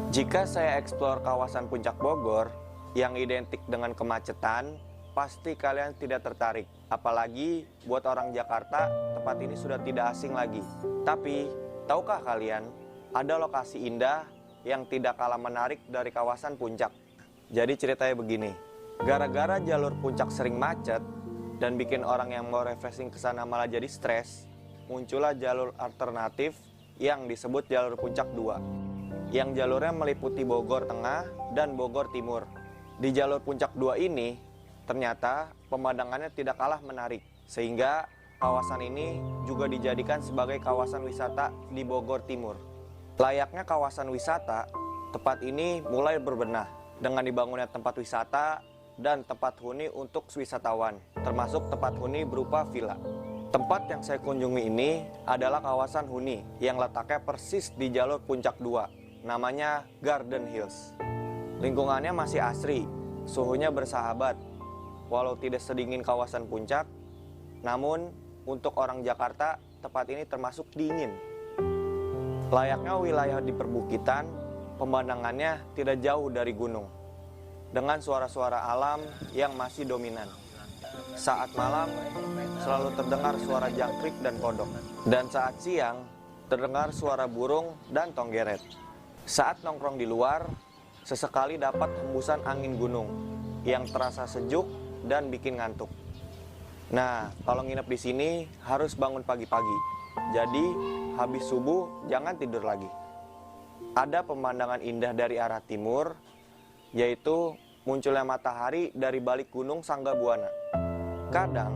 Jika saya eksplor kawasan Puncak Bogor yang identik dengan kemacetan, pasti kalian tidak tertarik. Apalagi buat orang Jakarta, tempat ini sudah tidak asing lagi. Tapi, tahukah kalian, ada lokasi indah yang tidak kalah menarik dari kawasan Puncak. Jadi ceritanya begini, gara-gara jalur Puncak sering macet dan bikin orang yang mau refreshing ke sana malah jadi stres, muncullah jalur alternatif yang disebut jalur Puncak 2. Yang jalurnya meliputi Bogor Tengah dan Bogor Timur. Di jalur Puncak 2 ini, ternyata pemandangannya tidak kalah menarik, sehingga kawasan ini juga dijadikan sebagai kawasan wisata di Bogor Timur. Layaknya kawasan wisata, tempat ini mulai berbenah dengan dibangunnya tempat wisata dan tempat huni untuk wisatawan, termasuk tempat huni berupa villa. Tempat yang saya kunjungi ini adalah kawasan huni yang letaknya persis di jalur Puncak 2. Namanya Garden Hills. Lingkungannya masih asri, suhunya bersahabat. Walau tidak sedingin kawasan Puncak, namun untuk orang Jakarta, tempat ini termasuk dingin. Layaknya wilayah di perbukitan, pemandangannya tidak jauh dari gunung, dengan suara-suara alam yang masih dominan. Saat malam, selalu terdengar suara jangkrik dan kodok. Dan saat siang, terdengar suara burung dan tonggeret. Saat nongkrong di luar, sesekali dapat hembusan angin gunung yang terasa sejuk dan bikin ngantuk. Nah, kalau nginep di sini harus bangun pagi-pagi. Jadi, habis subuh jangan tidur lagi. Ada pemandangan indah dari arah timur, yaitu munculnya matahari dari balik gunung Sanggabuana. Kadang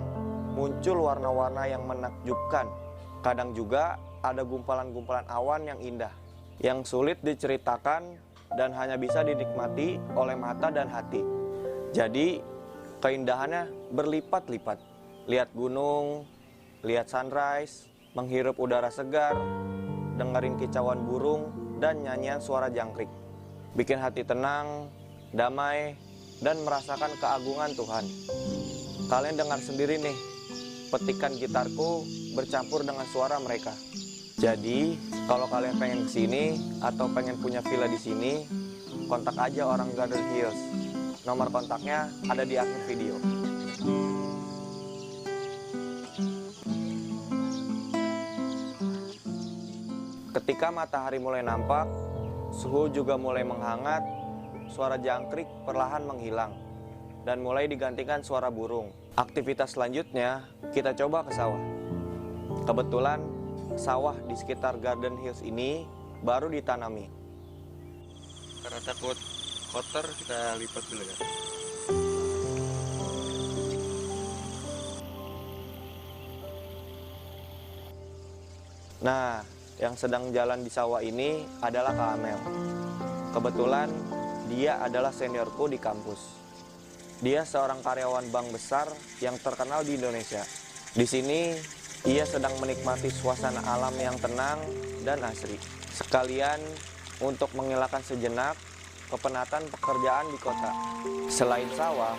muncul warna-warna yang menakjubkan. Kadang juga ada gumpalan-gumpalan awan yang indah, yang sulit diceritakan dan hanya bisa dinikmati oleh mata dan hati. Jadi, keindahannya berlipat-lipat. Lihat gunung, lihat sunrise, menghirup udara segar, dengerin kicauan burung, dan nyanyian suara jangkrik. Bikin hati tenang, damai, dan merasakan keagungan Tuhan. Kalian dengar sendiri nih, petikan gitarku bercampur dengan suara mereka. Jadi, kalau kalian pengen kesini atau pengen punya villa di sini, kontak aja orang Garden Hills. Nomor kontaknya ada di akhir video. Ketika matahari mulai nampak, suhu juga mulai menghangat, suara jangkrik perlahan menghilang, dan mulai digantikan suara burung. Aktivitas selanjutnya, kita coba ke sawah. Kebetulan, sawah di sekitar Garden Hills ini baru ditanami. Karena takut kotor, kita lipat dulu ya. Nah, yang sedang jalan di sawah ini adalah Kak Amel. Kebetulan, dia adalah seniorku di kampus. Dia seorang karyawan bank besar yang terkenal di Indonesia. Di sini, ia sedang menikmati suasana alam yang tenang dan asri. Sekalian untuk menghilangkan sejenak kepenatan pekerjaan di kota. Selain sawah,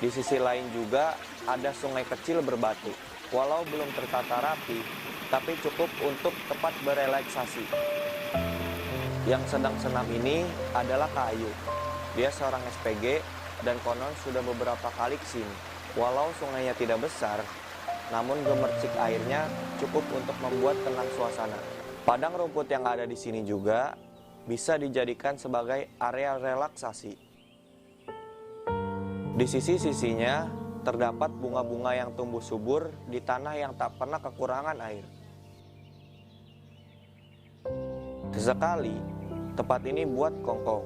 di sisi lain juga ada sungai kecil berbatu. Walau belum tertata rapi, tapi cukup untuk tempat berelaksasi. Yang sedang senam ini adalah Kak Ayu. Dia seorang SPG dan konon sudah beberapa kali kesini. Walau sungainya tidak besar, namun gemercik airnya cukup untuk membuat tenang suasana. Padang rumput yang ada di sini juga bisa dijadikan sebagai area relaksasi. Di sisi-sisinya terdapat bunga-bunga yang tumbuh subur di tanah yang tak pernah kekurangan air. Sesekali, tempat ini buat kongko,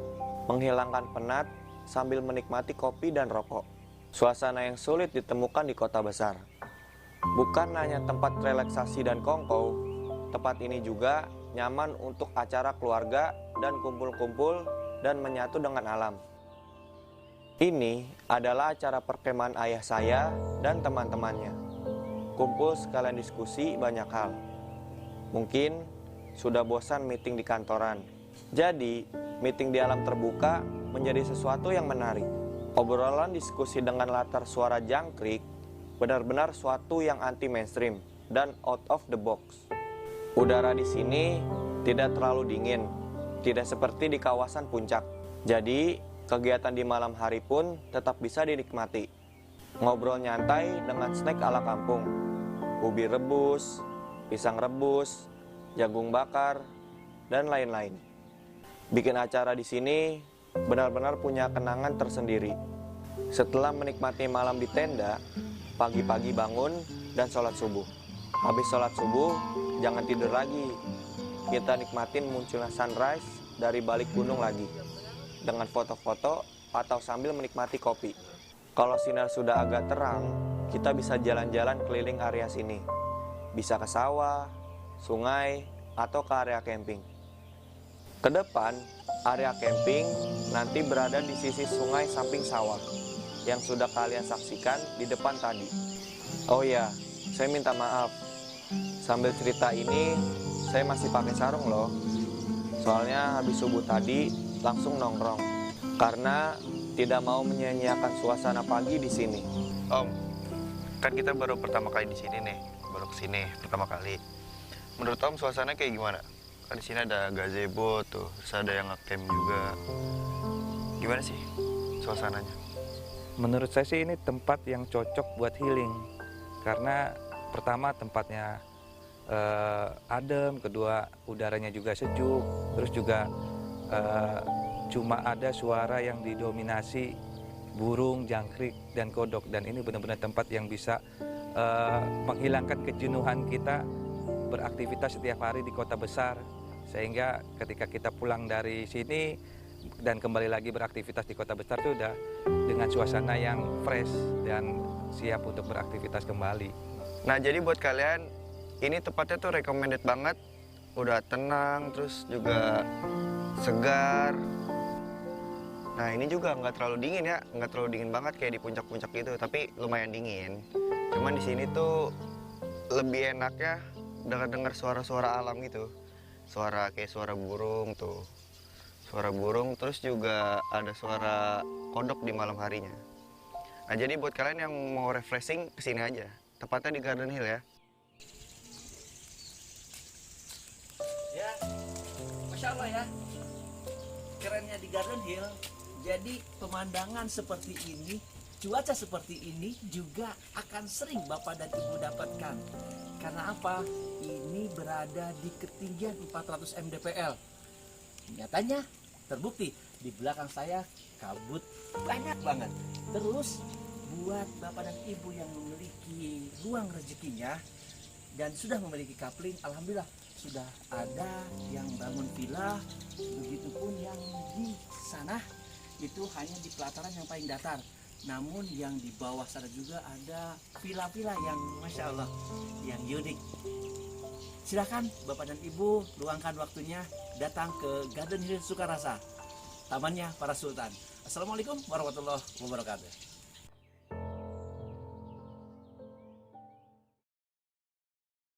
menghilangkan penat sambil menikmati kopi dan rokok. Suasana yang sulit ditemukan di kota besar. Bukan hanya tempat relaksasi dan kongko, tempat ini juga nyaman untuk acara keluarga dan kumpul-kumpul dan menyatu dengan alam. Ini adalah acara perkemahan ayah saya dan teman-temannya. Kumpul sekalian diskusi banyak hal. Mungkin sudah bosan meeting di kantoran. Jadi, meeting di alam terbuka menjadi sesuatu yang menarik. Obrolan diskusi dengan latar suara jangkrik benar-benar suatu yang anti mainstream dan out of the box. Udara di sini tidak terlalu dingin, Tidak seperti di kawasan puncak. Jadi, kegiatan di malam hari pun tetap bisa dinikmati. Ngobrol nyantai dengan snack ala kampung, ubi rebus, pisang rebus, jagung bakar, dan lain-lain. Bikin acara di sini benar-benar punya kenangan tersendiri. Setelah menikmati malam di tenda, pagi-pagi bangun dan sholat subuh. Habis sholat subuh, jangan tidur lagi. Kita nikmatin munculnya sunrise dari balik gunung lagi, dengan foto-foto atau sambil menikmati kopi. Kalau sinar sudah agak terang, kita bisa jalan-jalan keliling area sini. Bisa ke sawah, sungai, atau ke area camping. Ke depan, area camping nanti berada di sisi sungai samping sawah yang sudah kalian saksikan di depan tadi. Oh ya, saya minta maaf. Sambil cerita ini, saya masih pakai sarung loh. Soalnya habis subuh tadi langsung nongkrong. Karena tidak mau menyia-nyiakan suasana pagi di sini. Om, kan kita baru pertama kali di sini nih, baru kesini pertama kali. Menurut Om suasana kayak gimana? Kan di sini ada gazebo tuh, terus ada yang nge-camp juga. Gimana sih suasananya? Menurut saya sih ini tempat yang cocok buat healing. Karena pertama tempatnya adem, kedua udaranya juga sejuk, terus juga cuma ada suara yang didominasi burung, jangkrik, dan kodok. Dan ini benar-benar tempat yang bisa menghilangkan kejenuhan kita beraktivitas setiap hari di kota besar. Sehingga ketika kita pulang dari sini dan kembali lagi beraktivitas di kota besar itu udah dengan suasana yang fresh dan siap untuk beraktivitas kembali. Nah, jadi buat kalian, ini tempatnya tuh recommended banget. Udah tenang, terus juga segar. Nah, ini juga nggak terlalu dingin ya, nggak terlalu dingin banget kayak di puncak-puncak gitu, tapi lumayan dingin. Cuman di sini tuh lebih enaknya dengar suara-suara alam gitu. Suara kayak suara burung tuh. Suara burung, terus juga ada suara kodok di malam harinya. Nah, jadi buat kalian yang mau refreshing, kesini aja. Tepatnya di Garden Hill ya. Ya, Masya Allah ya. Kerennya di Garden Hill, jadi pemandangan seperti ini, cuaca seperti ini juga akan sering Bapak dan Ibu dapatkan. Karena apa? Ini berada di ketinggian 400 mdpl. Nyatanya terbukti di belakang saya kabut banyak banget. Terus buat Bapak dan Ibu yang memiliki ruang rezekinya dan sudah memiliki kapling, alhamdulillah sudah ada yang bangun villa. Begitupun yang di sana itu hanya di pelataran yang paling datar. Namun yang di bawah sana juga ada villa-villa yang Masya Allah, yang unik. Silakan Bapak dan Ibu luangkan waktunya datang ke Garden Hill Sukarasa, tamannya para sultan. Assalamualaikum warahmatullahi wabarakatuh.